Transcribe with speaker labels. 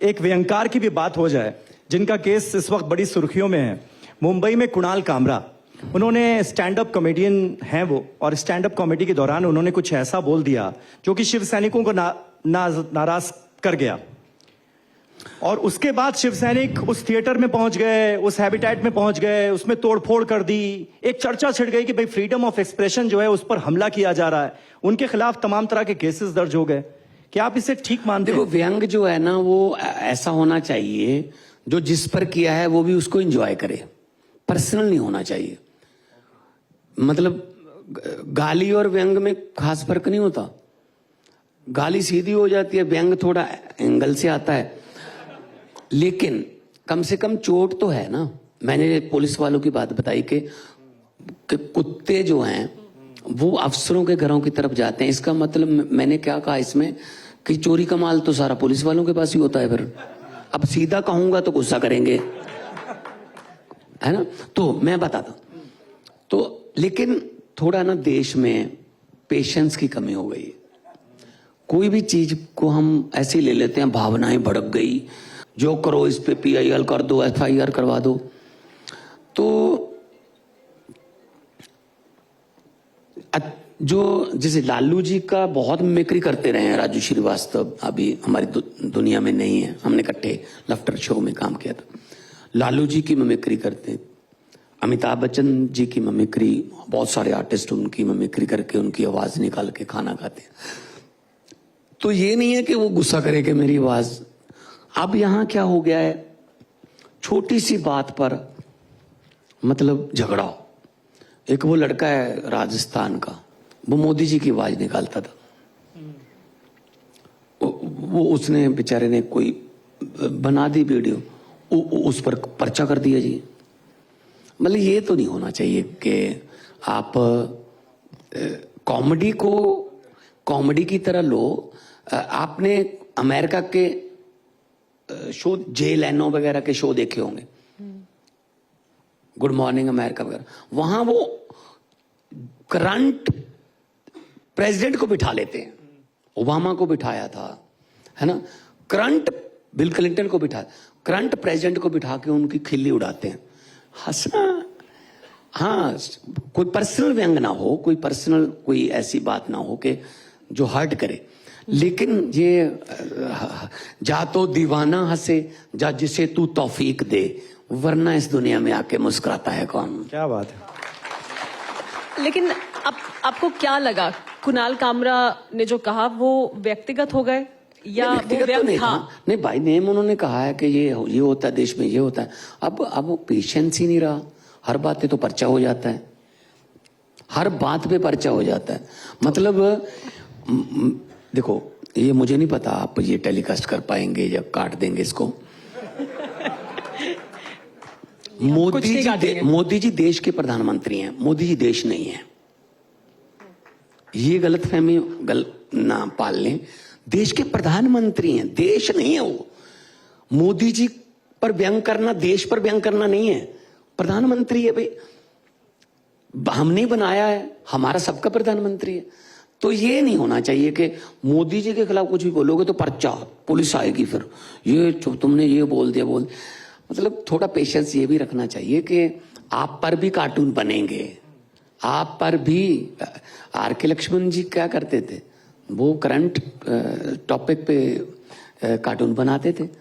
Speaker 1: एक व्यंगकार की भी बात हो जाए, जिनका केस इस वक्त बड़ी सुर्खियों में है। मुंबई में कुणाल कामरा, उन्होंने स्टैंड अप कॉमेडियन हैं वो, और स्टैंड अप कॉमेडी के दौरान उन्होंने कुछ ऐसा बोल दिया जो कि शिव सैनिकों को नाराज कर गया। और उसके बाद शिव सैनिक उस थिएटर में पहुंच गए, उस हैबिटेट में पहुंच गए, उसमें तोड़फोड़ कर दी। एक चर्चा छिड़ गई कि भाई फ्रीडम ऑफ एक्सप्रेशन जो है उस पर हमला किया जा रहा है। उनके खिलाफ तमाम तरह के केसेस दर्ज हो गए। क्या आप इसे ठीक मानते हैं?
Speaker 2: देखो, व्यंग जो है ना, वो ऐसा होना चाहिए जो जिस पर किया है वो भी उसको एंजॉय करे, पर्सनल नहीं होना चाहिए। मतलब गाली और व्यंग में खास फर्क नहीं होता। गाली सीधी हो जाती है, व्यंग थोड़ा एंगल से आता है, लेकिन कम से कम चोट तो है ना। मैंने पुलिस वालों की बात बताई कि कुत्ते जो हैं वो अफसरों के घरों की तरफ जाते हैं। इसका मतलब मैंने क्या कहा इसमें कि चोरी का माल तो सारा पुलिस वालों के पास ही होता है। फिर अब सीधा कहूंगा तो गुस्सा करेंगे, है ना। तो मैं बताता हूं, तो लेकिन थोड़ा ना देश में पेशेंस की कमी हो गई। कोई भी चीज को हम ऐसे ही ले लेते हैं, भावनाएं भड़क गई, जो करो इस पे PIL कर दो, FIR करवा दो। तो जो जैसे लालू जी का बहुत मिमिक्री करते रहे हैं राजू श्रीवास्तव, अभी हमारी दुनिया में नहीं है, हमने इकट्ठे लफ्टर शो में काम किया था। लालू जी की मिमिक्री करते, अमिताभ बच्चन जी की मिमिक्री, बहुत सारे आर्टिस्ट उनकी मिमिक्री करके उनकी आवाज निकाल के खाना खाते हैं। तो ये नहीं है कि वो गुस्सा करे कि मेरी आवाज। अब यहां क्या हो गया है, छोटी सी बात पर मतलब झगड़ा। एक वो लड़का है राजस्थान का, वो मोदी जी की आवाज निकालता था। वो उसने बेचारे ने कोई बना दी वीडियो, उस पर पर्चा कर दिया जी। मतलब ये तो नहीं होना चाहिए कि आप कॉमेडी को कॉमेडी की तरह लो। आपने अमेरिका के शो, जे लेनो वगैरह के शो देखे होंगे, गुड मॉर्निंग अमेरिका वगैरह। वहां वो करंट प्रेसिडेंट को बिठा लेते हैं। ओबामा को बिठाया था, है ना। करंट बिल क्लिंटन को बिठा, करंट प्रेसिडेंट को बिठा के उनकी खिल्ली उड़ाते हैं। हंसना, हाँ, कोई पर्सनल व्यंग ना हो, कोई पर्सनल कोई ऐसी बात ना हो कि जो हर्ट करे। लेकिन ये जा तो दीवाना हंसे, जा जिसे तू तौफीक दे, वरना इस दुनिया में आके मुस्कुराता है कौन।
Speaker 1: क्या बात है।
Speaker 3: लेकिन आपको क्या लगा, कुणाल कामरा ने जो कहा वो व्यक्तिगत हो गए या वो
Speaker 2: तो नहीं
Speaker 3: था?
Speaker 2: नहीं भाई, नेम उन्होंने कहा है कि ये होता है देश में, ये होता है। अब वो पेशेंस ही नहीं रहा। हर बात पे तो पर्चा हो जाता है, हर बात पे पर्चा हो जाता है। मतलब देखो, ये मुझे नहीं पता आप ये टेलीकास्ट कर पाएंगे या काट देंगे इसको। मोदी जी देश के प्रधानमंत्री हैं, मोदी जी देश नहीं है। ये गलतफहमी ना पाल लें। देश के प्रधानमंत्री हैं, देश नहीं है वो। मोदी जी पर व्यंग करना देश पर व्यंग करना नहीं है। प्रधानमंत्री है भाई, हमने बनाया है, हमारा सबका प्रधानमंत्री है। तो ये नहीं होना चाहिए कि मोदी जी के खिलाफ कुछ भी बोलोगे तो पर्चा, पुलिस आएगी, फिर ये तुमने ये बोल दिया बोल। मतलब थोड़ा पेशेंस ये भी रखना चाहिए कि आप पर भी कार्टून बनेंगे, आप पर भी। RK लक्ष्मण जी क्या करते थे, वो करंट टॉपिक पे कार्टून बनाते थे।